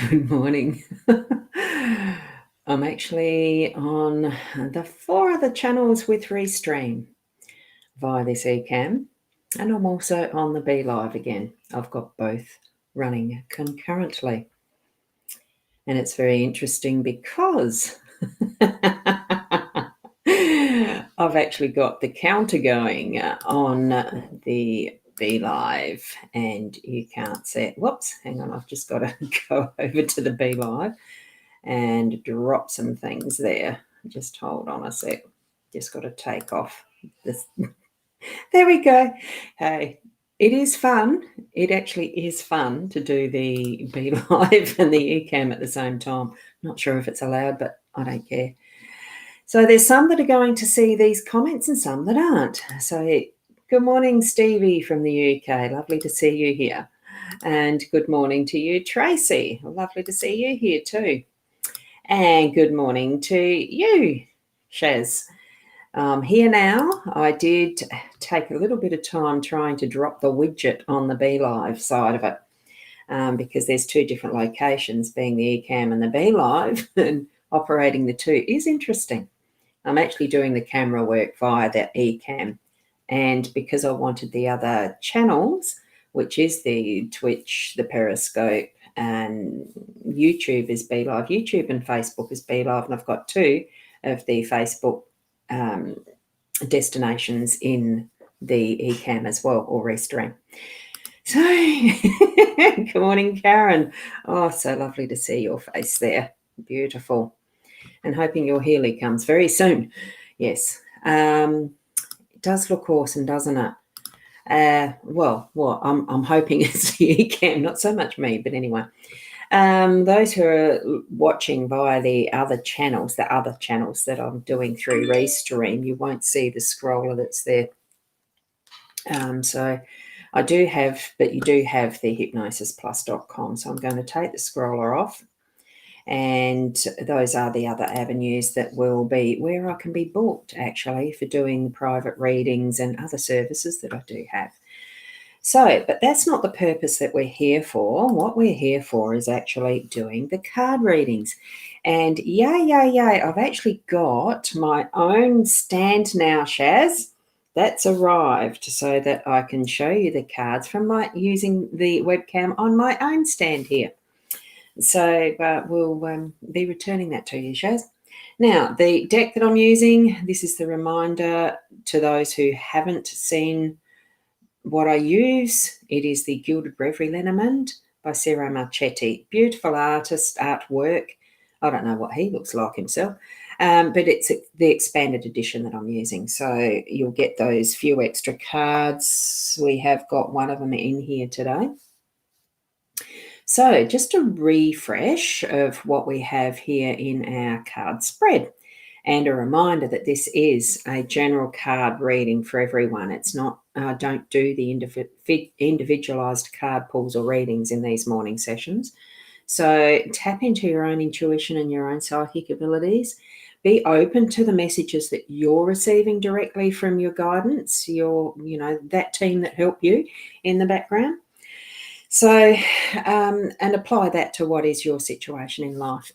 Good morning. I'm actually on the 4 other channels with Restream via this eCam, and I'm also on the Be Live again. I've got both running concurrently, and it's very interesting because I've actually got the counter going on the Be Live, and you can't see it. Whoops, hang on, I've just got to go over to the Be Live and drop some things there. Just hold on a sec. Just got to take off this. There we go. Hey, it is fun. It actually is fun to do the Be Live and the eCam at the same time. Not sure if it's allowed, but I don't care. So there's some that are going to see these comments and some that aren't. So good morning, Stevie from the UK. Lovely to see you here. And good morning to you, Tracy. Lovely to see you here too. And good morning to you, Shaz. Here now, I did take a little bit of time trying to drop the widget on the Be Live side of it because there's two different locations, being the eCam and the Be Live, and operating the two is interesting. I'm actually doing the camera work via the eCam, and because I wanted the other channels, which is the Twitch, the Periscope, and YouTube is Be Live. YouTube and Facebook is Be Live, and I've got two of the Facebook destinations in the eCam as well, or Restream. So, good morning, Karen. Oh, so lovely to see your face there. Beautiful. And hoping your Healy comes very soon. Yes. It does look awesome, doesn't it? Well, I'm hoping it's the eCam, not so much me, but anyway. Those who are watching via the other channels that I'm doing through Restream, you won't see the scroller that's there. So I do have, but you do have the hypnosisplus.com. So I'm going to take the scroller off. And those are the other avenues that will be where I can be booked, actually, for doing private readings and other services that I do have. So, but that's not the purpose that we're here for. What we're here for is actually doing the card readings. And yay, I've actually got my own stand now, Shaz. That's arrived so that I can show you the cards from using the webcam on my own stand here. So we'll be returning that to you, Shaz. Now, the deck that I'm using, this is the reminder to those who haven't seen what I use. It is the Gilded Reverie Lenormand by Ciro Marchetti. Beautiful artwork. I don't know what he looks like himself, but it's the expanded edition that I'm using. So you'll get those few extra cards. We have got one of them in here today. So just a refresh of what we have here in our card spread, and a reminder that this is a general card reading for everyone. It's not, don't do the individualized card pulls or readings in these morning sessions. So tap into your own intuition and your own psychic abilities. Be open to the messages that you're receiving directly from your guidance, that team that help you in the background. So, and apply that to what is your situation in life.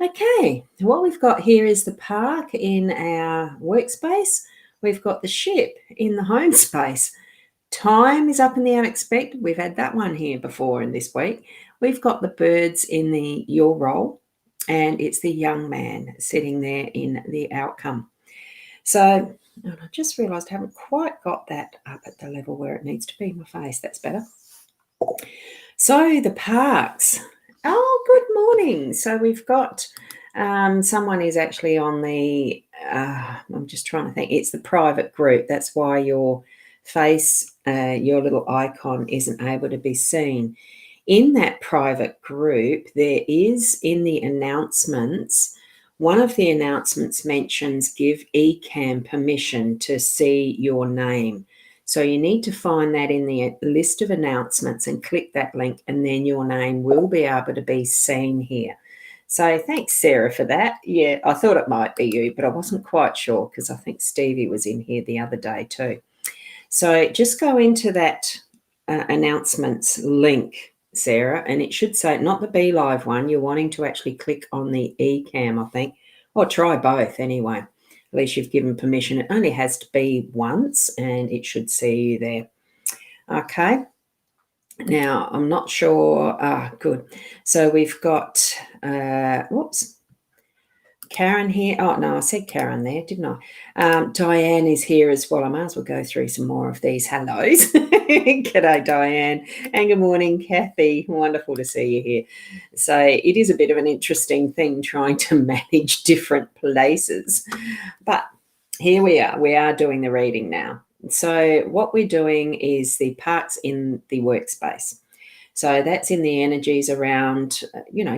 Okay, what we've got here is the park in our workspace. We've got the ship in the home space. Time is up in the unexpected. We've had that one here before in this week. We've got the birds in your role, and it's the young man sitting there in the outcome. So, and I just realised I haven't quite got that up at the level where it needs to be. My face, that's better. So the parks. Oh, good morning. So we've got someone is actually on the, I'm just trying to think, it's the private group. That's why your face, your little icon isn't able to be seen. In that private group, there is in the announcements, one of the announcements mentions give eCam permission to see your name. So you need to find that in the list of announcements and click that link, and then your name will be able to be seen here. So thanks, Sarah, for that. Yeah, I thought it might be you, but I wasn't quite sure because I think Stevie was in here the other day too. So just go into that announcements link Sarah, and it should say not the Be Live one. You're wanting to actually click on the eCam, I think, or try both anyway. At least you've given permission. It only has to be once, and it should see you there. Okay. Now, I'm not sure. Good. So we've got, whoops, Karen here. Oh, no, I said Karen there, didn't I? Diane is here as well. I might as well go through some more of these hellos. G'day, Diane. And good morning, Kathy. Wonderful to see you here. So it is a bit of an interesting thing trying to manage different places. But here we are. We are doing the reading now. So what we're doing is the parts in the workspace. So that's in the energies around,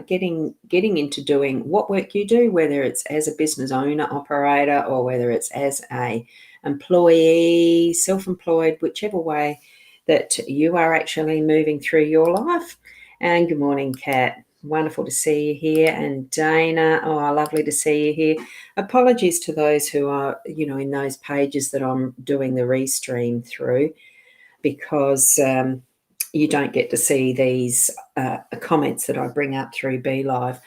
getting into doing what work you do, whether it's as a business owner, operator, or whether it's as a employee, self-employed, whichever way that you are actually moving through your life. And good morning, Kat. Wonderful to see you here. And Dana, lovely to see you here. Apologies to those who are, in those pages that I'm doing the restream through, because you don't get to see these comments that I bring up through Be Live.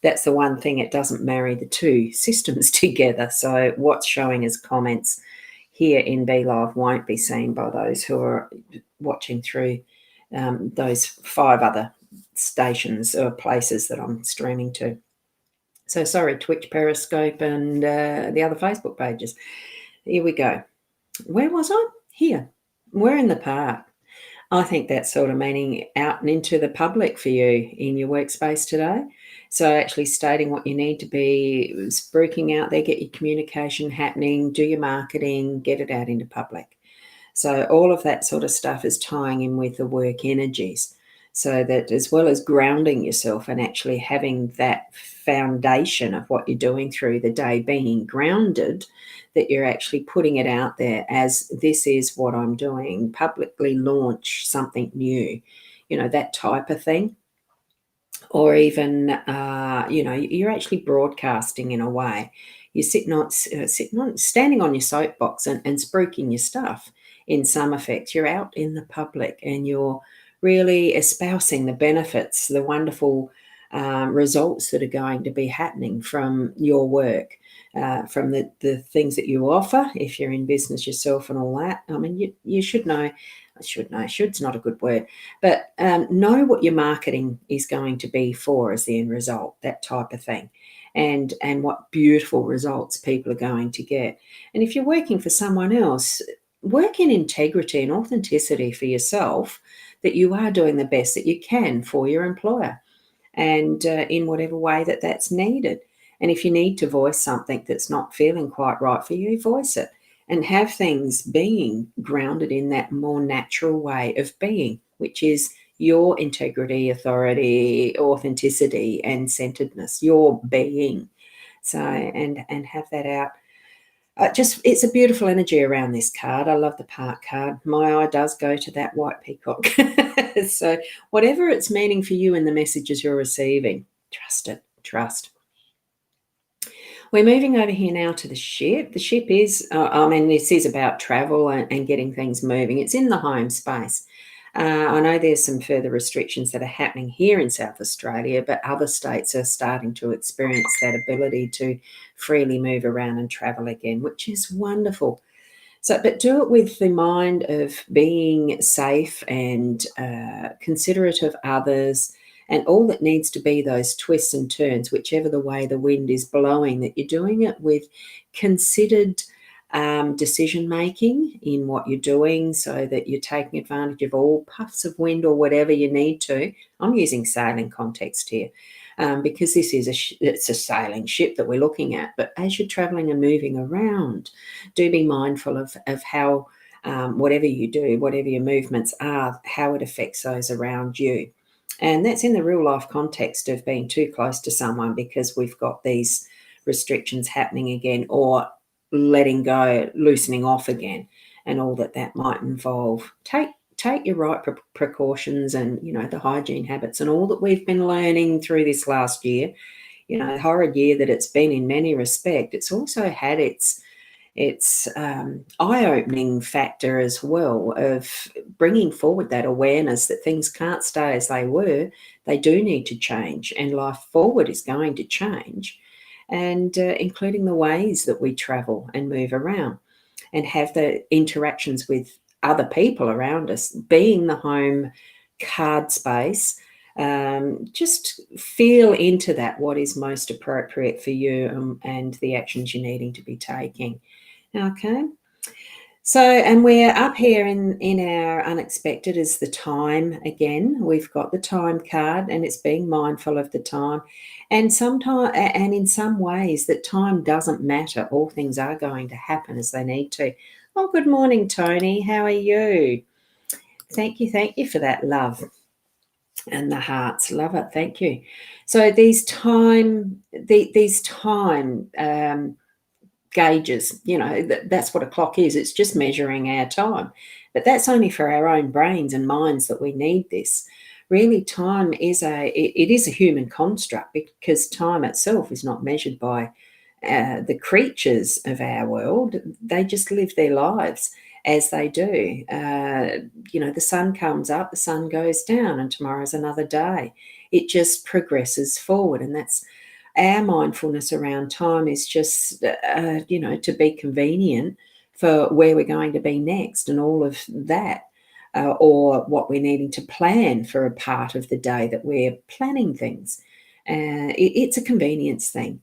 That's the one thing, it doesn't marry the two systems together. So what's showing as comments here in Be Live won't be seen by those who are watching through those 5 other stations or places that I'm streaming to. So sorry, Twitch, Periscope, and the other Facebook pages. Here we go. Where was I? Here. We're in the park. I think that's sort of meaning out and into the public for you in your workspace today. So actually stating what you need to be, spruiking out there, get your communication happening, do your marketing, get it out into public. So all of that sort of stuff is tying in with the work energies, so that as well as grounding yourself and actually having that foundation of what you're doing through the day being grounded, that you're actually putting it out there as this is what I'm doing, publicly launch something new, that type of thing. Or even, you're actually broadcasting in a way. You're standing on your soapbox and spruiking your stuff in some effect. You're out in the public and you're really espousing the benefits, the wonderful results that are going to be happening from your work. From the things that you offer, if you're in business yourself and all that. I mean, you should know. Should's not a good word, but know what your marketing is going to be for as the end result, that type of thing, and what beautiful results people are going to get. And if you're working for someone else, work in integrity and authenticity for yourself, that you are doing the best that you can for your employer, and in whatever way that that's needed. And if you need to voice something that's not feeling quite right for you, voice it and have things being grounded in that more natural way of being, which is your integrity, authority, authenticity, and centeredness, your being. So, and have that out. It's a beautiful energy around this card. I love the park card. My eye does go to that white peacock. So whatever it's meaning for you in the messages you're receiving, trust it, trust. We're moving over here now to the ship. The ship is, this is about travel and getting things moving. It's in the home space. I know there's some further restrictions that are happening here in South Australia, but other states are starting to experience that ability to freely move around and travel again, which is wonderful. So, but do it with the mind of being safe and considerate of others, and all that needs to be those twists and turns, whichever the way the wind is blowing, that you're doing it with considered decision making in what you're doing, so that you're taking advantage of all puffs of wind or whatever you need to. I'm using sailing context here. Because this is it's a sailing ship that we're looking at. But as you're traveling and moving around, do be mindful of how whatever you do, whatever your movements are, how it affects those around you. And that's in the real life context of being too close to someone because we've got these restrictions happening again, or letting go, loosening off again, and all that might involve. Take your right precautions and, the hygiene habits and all that we've been learning through this last year, the horrid year that it's been in many respects. It's also had its It's eye-opening factor as well of bringing forward that awareness that things can't stay as they were. They do need to change, and life forward is going to change, and including the ways that we travel and move around and have the interactions with other people around us, being the home card space. Just feel into that, what is most appropriate for you, and the actions you're needing to be taking. Okay. So, and we're up here in our unexpected is the time again. We've got the time card, and it's being mindful of the time. And sometimes, and in some ways, that time doesn't matter. All things are going to happen as they need to. Oh, good morning, Tony. How are you? Thank you for that love and the hearts. Love it. Thank you. So these time gauges, that's what a clock is. It's just measuring our time, but that's only for our own brains and minds that we need this. Really, time is it is a human construct, because time itself is not measured by the creatures of our world. They just live their lives as they do. The sun comes up, the sun goes down, and tomorrow's another day. It just progresses forward, and that's our mindfulness around time, is just, to be convenient for where we're going to be next and all of that, or what we're needing to plan for a part of the day that we're planning things. It's a convenience thing.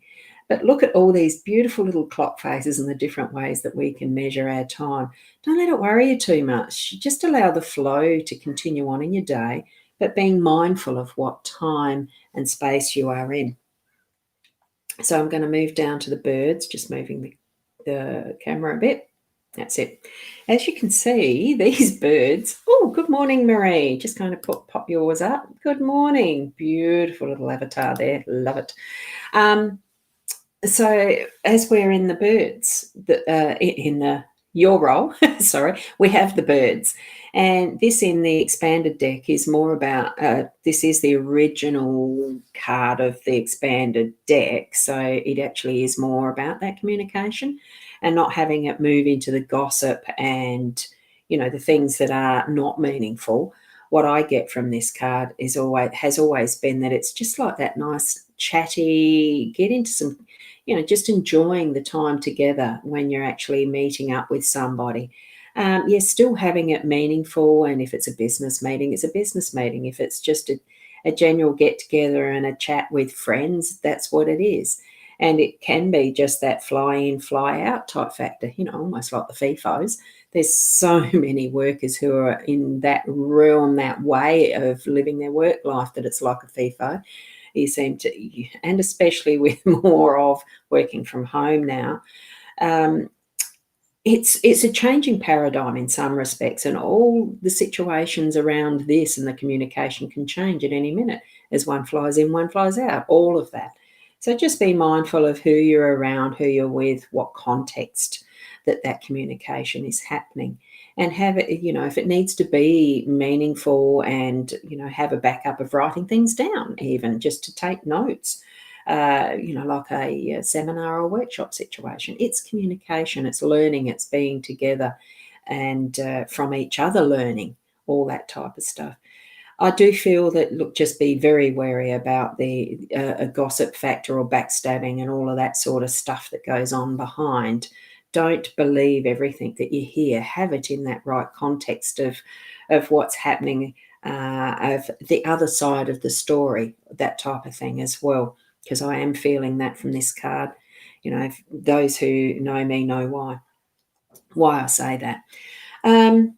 But look at all these beautiful little clock faces and the different ways that we can measure our time. Don't let it worry you too much. Just allow the flow to continue on in your day, but being mindful of what time and space you are in. So I'm going to move down to the birds, just moving the camera a bit. That's it. As you can see, these birds. Oh, good morning, Marie. Just going to pop yours up. Good morning. Beautiful little avatar there. Love it. So as we're in the birds, your role, sorry, we have the birds. And this in the expanded deck is more about, this is the original card of the expanded deck. So it actually is more about that communication and not having it move into the gossip and, the things that are not meaningful. What I get from this card has always been that it's just like that nice chatty, get into some, just enjoying the time together when you're actually meeting up with somebody. You're still having it meaningful, and if it's a business meeting, it's a business meeting. If it's just a general get-together and a chat with friends, that's what it is. And it can be just that fly-in, fly-out type factor, almost like the FIFOs. There's so many workers who are in that realm, that way of living their work life, that it's like a FIFO. You seem to, and especially with more of working from home now, it's a changing paradigm in some respects, and all the situations around this and the communication can change at any minute. As one flies in, one flies out, all of that. So just be mindful of who you're around, who you're with, what context that communication is happening, and have it, if it needs to be meaningful, and, have a backup of writing things down, even just to take notes, like a seminar or workshop situation. It's communication, it's learning, it's being together, and from each other learning, all that type of stuff. I do feel that, look, just be very wary about the a gossip factor or backstabbing and all of that sort of stuff that goes on behind. Don't believe everything that you hear. Have it in that right context of what's happening, of the other side of the story, that type of thing as well, because I am feeling that from this card. Those who know me know why I say that.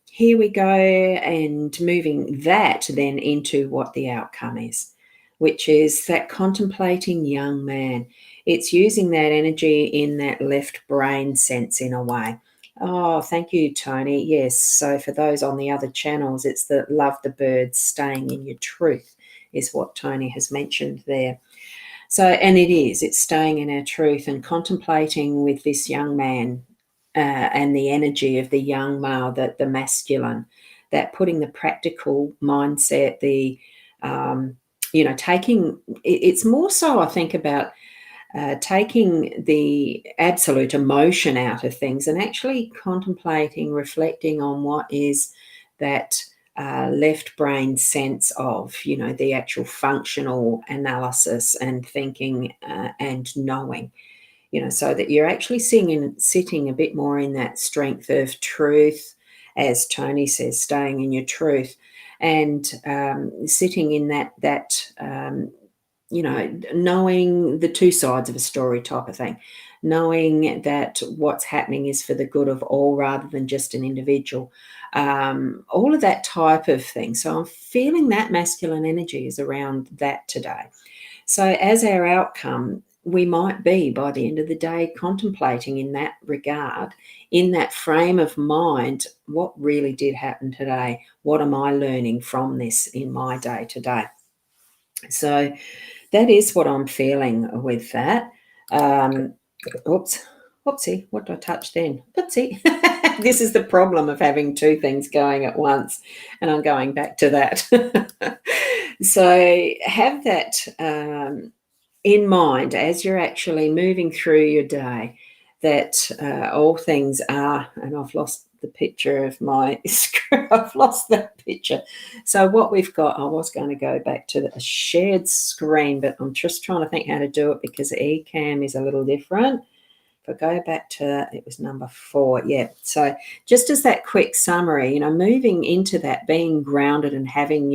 Here we go, and moving that then into what the outcome is, which is that contemplating young man. It's using that energy in that left brain sense in a way. Oh, thank you, Tony. Yes, so for those on the other channels, it's the love the birds, staying in your truth is what Tony has mentioned there. So, and it's staying in our truth and contemplating with this young man, and the energy of the young male, the masculine, that putting the practical mindset, the taking, it's more so, I think, about taking the absolute emotion out of things and actually contemplating, reflecting on what is that left brain sense of, the actual functional analysis and thinking and knowing, so that you're actually sitting a bit more in that strength of truth, as Tony says, staying in your truth, and sitting in that knowing the two sides of a story type of thing, knowing that what's happening is for the good of all rather than just an individual, all of that type of thing. So I'm feeling that masculine energy is around that today. So as our outcome, we might be by the end of the day contemplating in that regard, in that frame of mind, what really did happen today? What am I learning from this in my day today? So that is what I'm feeling with that. Whoopsie, what did I touch then? Whoopsie. This is the problem of having two things going at once, and I'm going back to that. So have that in mind as you're actually moving through your day, that all things are, and I've lost the picture of my screen. I've lost that picture. So what we've got, I was going to go back to a shared screen, but I'm just trying to think how to do it because Ecamm is a little different. If I go back to, it was number 4. Yeah. So just as that quick summary, moving into that, being grounded and having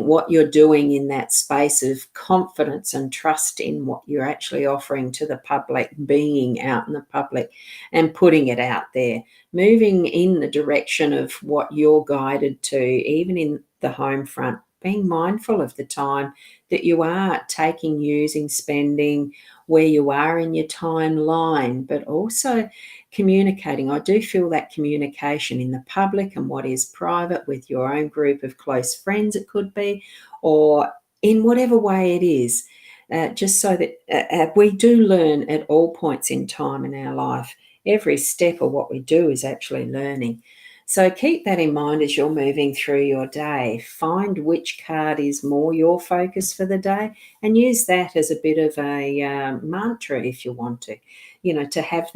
what you're doing in that space of confidence and trust in what you're actually offering to the public, being out in the public and putting it out there, moving in the direction of what you're guided to, even in the home front, being mindful of the time that you are taking, using, spending, where you are in your timeline, but also communicating. I do feel that communication in the public and what is private with your own group of close friends, it could be, or in whatever way it is, just so that we do learn at all points in time in our life. Every step of what we do is actually learning. So keep that in mind as you're moving through your day. Find which card is more your focus for the day and use that as a bit of a mantra if you want to have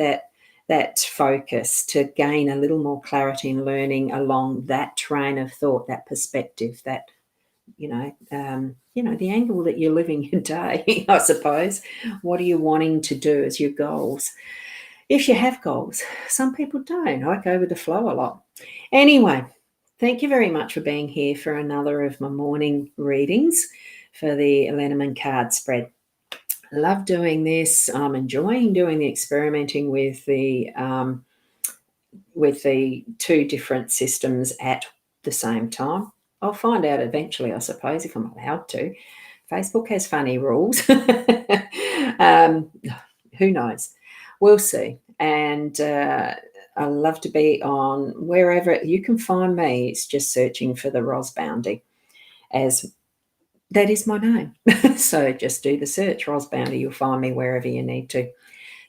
that focus, to gain a little more clarity and learning along that train of thought, that perspective, that the angle that you're living your day, I suppose. What are you wanting to do as your goals? If you have goals, some people don't. I go with the flow a lot. Anyway, thank you very much for being here for another of my morning readings for the Lenormand card spread. Love doing this. I'm enjoying doing the experimenting with the two different systems at the same time. I'll find out eventually, I suppose, if I'm allowed to. Facebook has funny rules. Who knows? We'll see. And I love to be on wherever you can find me. It's just searching for the Boundy, as that is my name. So just do the search, Boundy. You'll find me wherever you need to.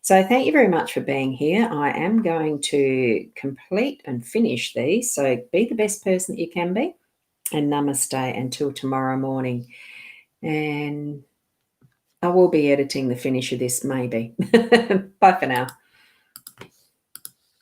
So thank you very much for being here. I am going to complete and finish these. So be the best person that you can be. And namaste until tomorrow morning. And I will be editing the finish of this maybe. Bye for now.